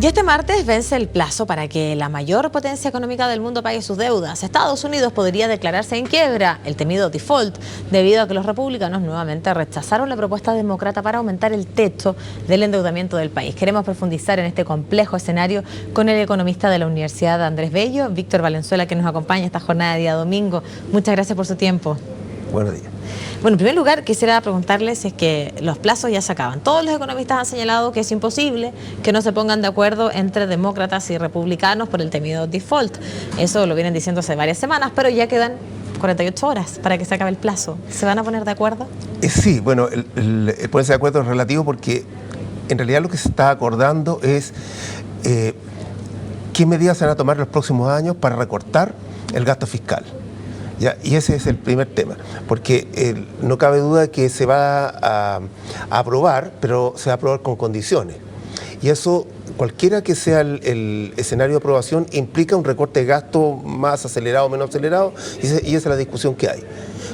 Y este martes vence el plazo para que la mayor potencia económica del mundo pague sus deudas. Estados Unidos podría declararse en quiebra, el temido default, debido a que los republicanos nuevamente rechazaron la propuesta demócrata para aumentar el techo del endeudamiento del país. Queremos profundizar en este complejo escenario con el economista de la Universidad Andrés Bello, Víctor Valenzuela, que nos acompaña esta jornada de día domingo. Muchas gracias por su tiempo. Buenos días. Bueno, en primer lugar, quisiera preguntarles si es que los plazos ya se acaban. Todos los economistas han señalado que es imposible que no se pongan de acuerdo entre demócratas y republicanos por el temido default. Eso lo vienen diciendo hace varias semanas, pero ya quedan 48 horas para que se acabe el plazo. ¿Se van a poner de acuerdo? Sí, bueno, el ponerse de acuerdo es relativo porque en realidad lo que se está acordando es qué medidas se van a tomar en los próximos años para recortar el gasto fiscal. ¿Ya? Y ese es el primer tema, porque no cabe duda que se va a aprobar, pero se va a aprobar con condiciones. Y eso, cualquiera que sea el escenario de aprobación, implica un recorte de gasto más acelerado o menos acelerado, y esa es la discusión que hay.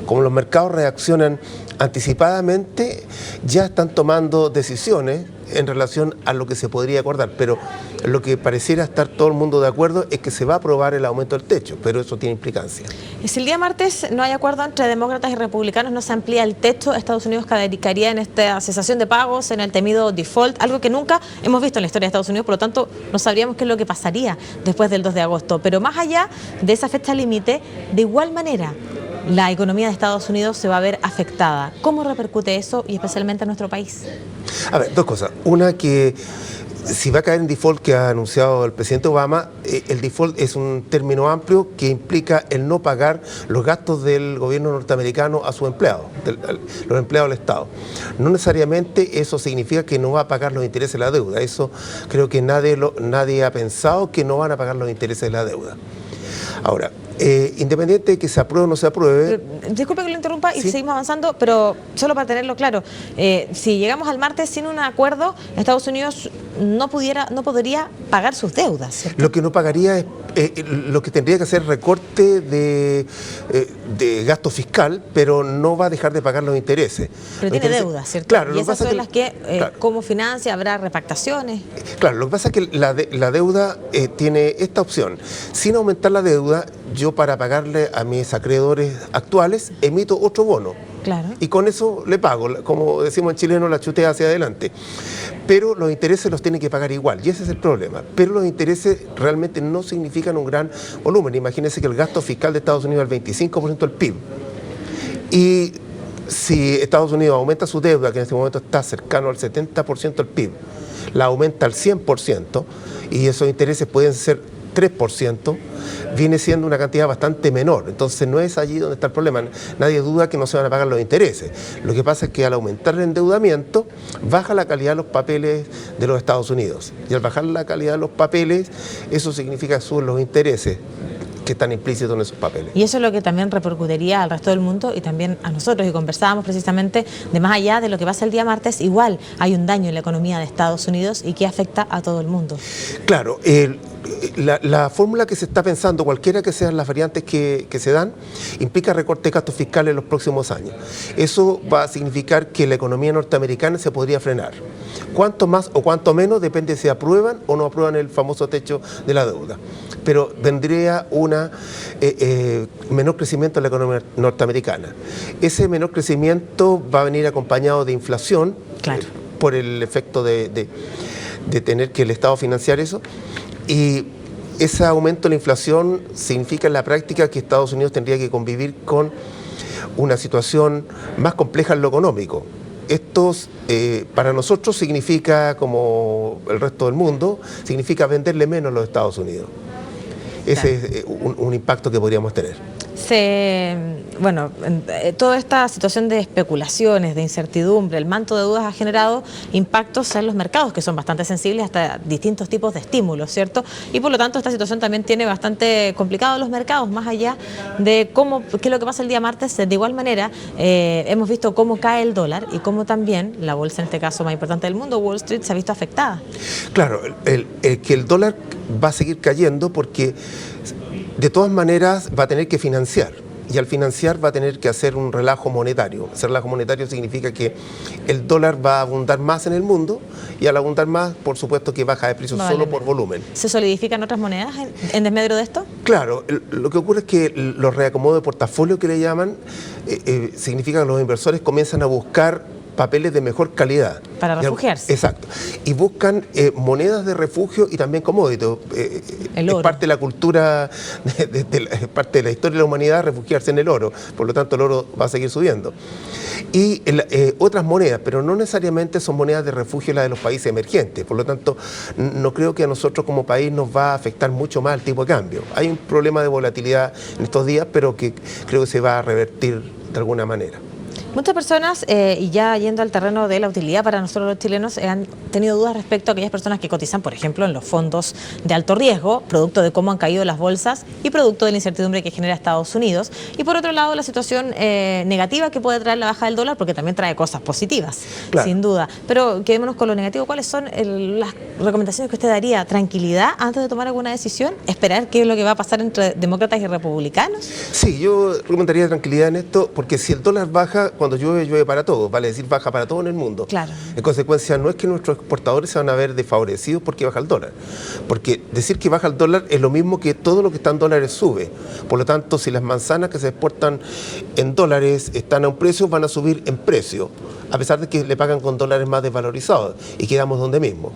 Como los mercados reaccionan anticipadamente, ya están tomando decisiones en relación a lo que se podría acordar, pero lo que pareciera estar todo el mundo de acuerdo es que se va a aprobar el aumento del techo, pero eso tiene implicancias. Si el día martes no hay acuerdo entre demócratas y republicanos, no se amplía el techo, Estados Unidos cadicaría en esta cesación de pagos, en el temido default, algo que nunca hemos visto en la historia de Estados Unidos, por lo tanto no sabríamos qué es lo que pasaría después del 2 de agosto. Pero más allá de esa fecha límite, de igual manera, la economía de Estados Unidos se va a ver afectada. ¿Cómo repercute eso y especialmente en nuestro país? A ver, dos cosas. Una, que si va a caer en default que ha anunciado el presidente Obama, el default es un término amplio que implica el no pagar los gastos del gobierno norteamericano a sus empleados, los empleados del Estado. No necesariamente eso significa que no va a pagar los intereses de la deuda. Eso creo que nadie ha pensado que no van a pagar los intereses de la deuda. Ahora, independiente de que se apruebe o no se apruebe... Disculpe que lo interrumpa y ¿sí? seguimos avanzando, pero solo para tenerlo claro, si llegamos al martes sin un acuerdo, Estados Unidos no podría pagar sus deudas, ¿cierto? Lo que no pagaría es lo que tendría que hacer recorte de gasto fiscal, pero no va a dejar de pagar los intereses. Pero tiene deudas, ¿cierto? Claro, y esas son las que, claro, ¿cómo financia? ¿Habrá repactaciones? Claro, lo que pasa es que la deuda tiene esta opción. Sin aumentar la deuda, yo para pagarle a mis acreedores actuales emito otro bono. Claro. Y con eso le pago, como decimos en chileno, la chutea hacia adelante. Pero los intereses los tiene que pagar igual, y ese es el problema. Pero los intereses realmente no significan un gran volumen. Imagínense que el gasto fiscal de Estados Unidos es el 25% del PIB. Y si Estados Unidos aumenta su deuda, que en este momento está cercano al 70% del PIB, la aumenta al 100%, y esos intereses pueden ser 3%, viene siendo una cantidad bastante menor. Entonces no es allí donde está el problema. Nadie duda que no se van a pagar los intereses. Lo que pasa es que al aumentar el endeudamiento, baja la calidad de los papeles de los Estados Unidos. Y al bajar la calidad de los papeles, eso significa que suben los intereses que están implícitos en esos papeles. Y eso es lo que también repercutiría al resto del mundo y también a nosotros. Y conversábamos precisamente de más allá de lo que pasa el día martes, igual hay un daño en la economía de Estados Unidos y que afecta a todo el mundo. Claro, la fórmula que se está pensando, cualquiera que sean las variantes que se dan, implica recorte de gastos fiscales en los próximos años. Eso va a significar que la economía norteamericana se podría frenar. Cuánto más o cuánto menos depende si aprueban o no aprueban el famoso techo de la deuda. Pero vendría un menor crecimiento de la economía norteamericana. Ese menor crecimiento va a venir acompañado de inflación, claro, por el efecto de tener que el Estado financiar eso. Y ese aumento de la inflación significa en la práctica que Estados Unidos tendría que convivir con una situación más compleja en lo económico. Esto para nosotros significa, como el resto del mundo, significa venderle menos a los Estados Unidos. Ese es un impacto que podríamos tener. Bueno, toda esta situación de especulaciones, de incertidumbre, el manto de dudas ha generado impactos en los mercados que son bastante sensibles hasta distintos tipos de estímulos, ¿cierto? Y por lo tanto esta situación también tiene bastante complicado los mercados, más allá de qué es lo que pasa el día martes. De igual manera, hemos visto cómo cae el dólar y cómo también la bolsa, en este caso más importante del mundo, Wall Street, se ha visto afectada. Claro, que el dólar va a seguir cayendo porque de todas maneras va a tener que financiar. y al financiar va a tener que hacer un relajo monetario. Ese relajo monetario significa que el dólar va a abundar más en el mundo y al abundar más, por supuesto que baja de precio solo por volumen. ¿Se solidifican otras monedas en desmedro de esto? Claro, lo que ocurre es que los reacomodos de portafolio que le llaman significa que los inversores comienzan a buscar papeles de mejor calidad. Para refugiarse. Exacto. Y buscan monedas de refugio y también commodities. Es parte de la cultura, parte de la historia de la humanidad, refugiarse en el oro. Por lo tanto, el oro va a seguir subiendo. Y otras monedas, pero no necesariamente son monedas de refugio las de los países emergentes. Por lo tanto, no creo que a nosotros como país nos va a afectar mucho más el tipo de cambio. Hay un problema de volatilidad en estos días, pero que creo que se va a revertir de alguna manera. Muchas personas, y ya yendo al terreno de la utilidad para nosotros los chilenos, han tenido dudas respecto a aquellas personas que cotizan, por ejemplo, en los fondos de alto riesgo, producto de cómo han caído las bolsas y producto de la incertidumbre que genera Estados Unidos. Y por otro lado, la situación negativa que puede traer la baja del dólar, porque también trae cosas positivas, claro, sin duda. Pero quedémonos con lo negativo. ¿Cuáles son las recomendaciones que usted daría? ¿Tranquilidad antes de tomar alguna decisión? ¿Esperar qué es lo que va a pasar entre demócratas y republicanos? Sí, yo recomendaría tranquilidad en esto, porque si el dólar baja, cuando llueve, llueve para todos, vale decir, baja para todo en el mundo. Claro. En consecuencia, no es que nuestros exportadores se van a ver desfavorecidos porque baja el dólar, porque decir que baja el dólar es lo mismo que todo lo que está en dólares sube. Por lo tanto, si las manzanas que se exportan en dólares están a un precio, van a subir en precio, a pesar de que le pagan con dólares más desvalorizados y quedamos donde mismo.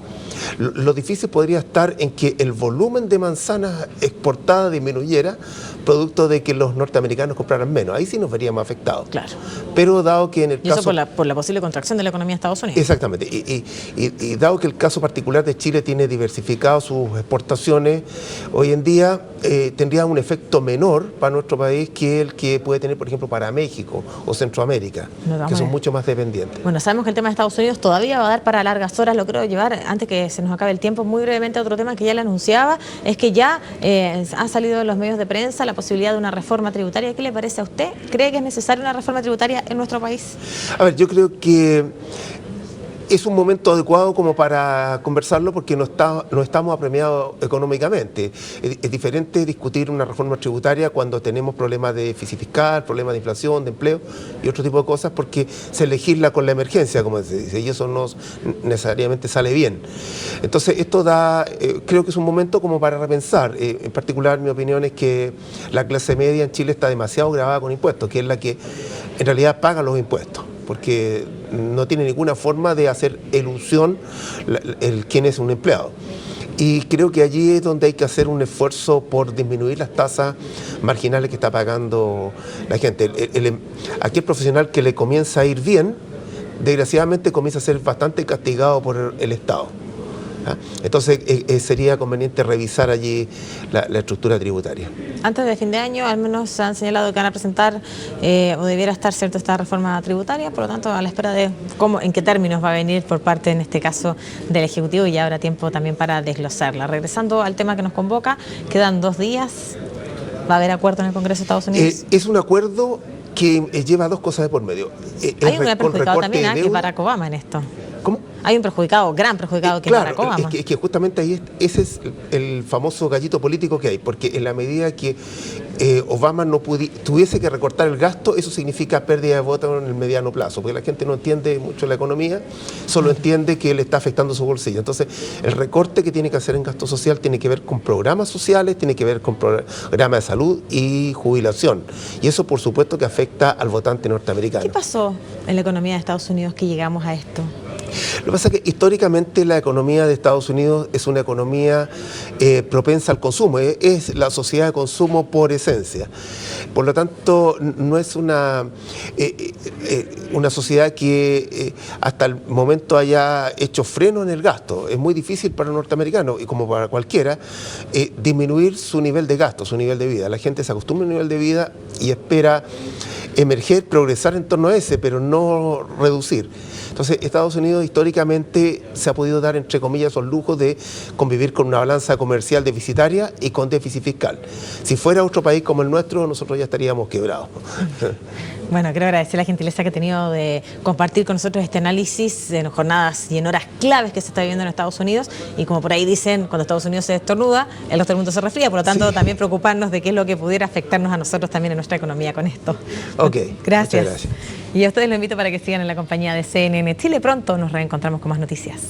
Lo difícil podría estar en que el volumen de manzanas exportadas disminuyera, producto de que los norteamericanos compraran menos. Ahí sí nos veríamos afectados. Claro. Pero dado que en el caso... Y eso por la posible contracción de la economía de Estados Unidos. Exactamente. Y dado que el caso particular de Chile tiene diversificado sus exportaciones, hoy en día tendría un efecto menor para nuestro país que el que puede tener, por ejemplo, para México o Centroamérica, que son mucho más dependientes. Bueno, sabemos que el tema de Estados Unidos todavía va a dar para largas horas. Lo quiero llevar, antes que se nos acabe el tiempo, muy brevemente a otro tema que ya le anunciaba, es que ya ha salido en los medios de prensa la posibilidad de una reforma tributaria. ¿Qué le parece a usted? ¿Cree que es necesaria una reforma tributaria en nuestro país? A ver, yo creo que es un momento adecuado como para conversarlo porque no estamos apremiados económicamente. Es diferente discutir una reforma tributaria cuando tenemos problemas de déficit fiscal, problemas de inflación, de empleo y otro tipo de cosas, porque se legisla con la emergencia, como se dice, y eso no necesariamente sale bien. Entonces esto creo que es un momento como para repensar. En particular, mi opinión es que la clase media en Chile está demasiado gravada con impuestos, que es la que en realidad paga los impuestos, porque no tiene ninguna forma de hacer elusión quién es un empleado. Y creo que allí es donde hay que hacer un esfuerzo por disminuir las tasas marginales que está pagando la gente. Aquel profesional que le comienza a ir bien, desgraciadamente comienza a ser bastante castigado por el Estado. Entonces sería conveniente revisar allí la estructura tributaria. Antes de fin de año, al menos se han señalado que van a presentar o debiera estar cierto esta reforma tributaria, por lo tanto a la espera de en qué términos va a venir por parte, en este caso, del Ejecutivo, y ya habrá tiempo también para desglosarla. Regresando al tema que nos convoca, quedan 2 días, ¿va a haber acuerdo en el Congreso de Estados Unidos? Es un acuerdo que lleva 2 cosas de por medio. Hay un gran perjudicado también, que Barack Obama en esto. ¿Cómo? Hay un perjudicado, gran perjudicado, que claro, es Barack Obama. Es que justamente ahí ese es el famoso gallito político que hay, porque en la medida que Obama no tuviese que recortar el gasto, eso significa pérdida de votos en el mediano plazo, porque la gente no entiende mucho la economía, solo entiende que le está afectando su bolsillo. Entonces, el recorte que tiene que hacer en gasto social tiene que ver con programas sociales, tiene que ver con programas de salud y jubilación. Y eso, por supuesto, que afecta al votante norteamericano. ¿Qué pasó en la economía de Estados Unidos que llegamos a esto? Lo que pasa es que históricamente la economía de Estados Unidos es una economía propensa al consumo, es la sociedad de consumo por esencia. Por lo tanto, no es una sociedad que hasta el momento haya hecho freno en el gasto. Es muy difícil para un norteamericano, y como para cualquiera, disminuir su nivel de gasto, su nivel de vida. La gente se acostumbra a un nivel de vida y espera emerger, progresar en torno a ese, pero no reducir. Entonces, Estados Unidos históricamente se ha podido dar, entre comillas, los lujos de convivir con una balanza comercial deficitaria y con déficit fiscal. Si fuera otro país como el nuestro, nosotros ya estaríamos quebrados. Bueno, quiero agradecer la gentileza que ha tenido de compartir con nosotros este análisis en jornadas y en horas claves que se está viviendo en Estados Unidos. Y como por ahí dicen, cuando Estados Unidos se estornuda, el resto del mundo se resfría. Por lo tanto, también preocuparnos de qué es lo que pudiera afectarnos a nosotros también en nuestra economía con esto. Ok. Gracias. Muchas gracias. Y a ustedes los invito para que sigan en la compañía de CNN Chile. Pronto nos reencontramos con más noticias.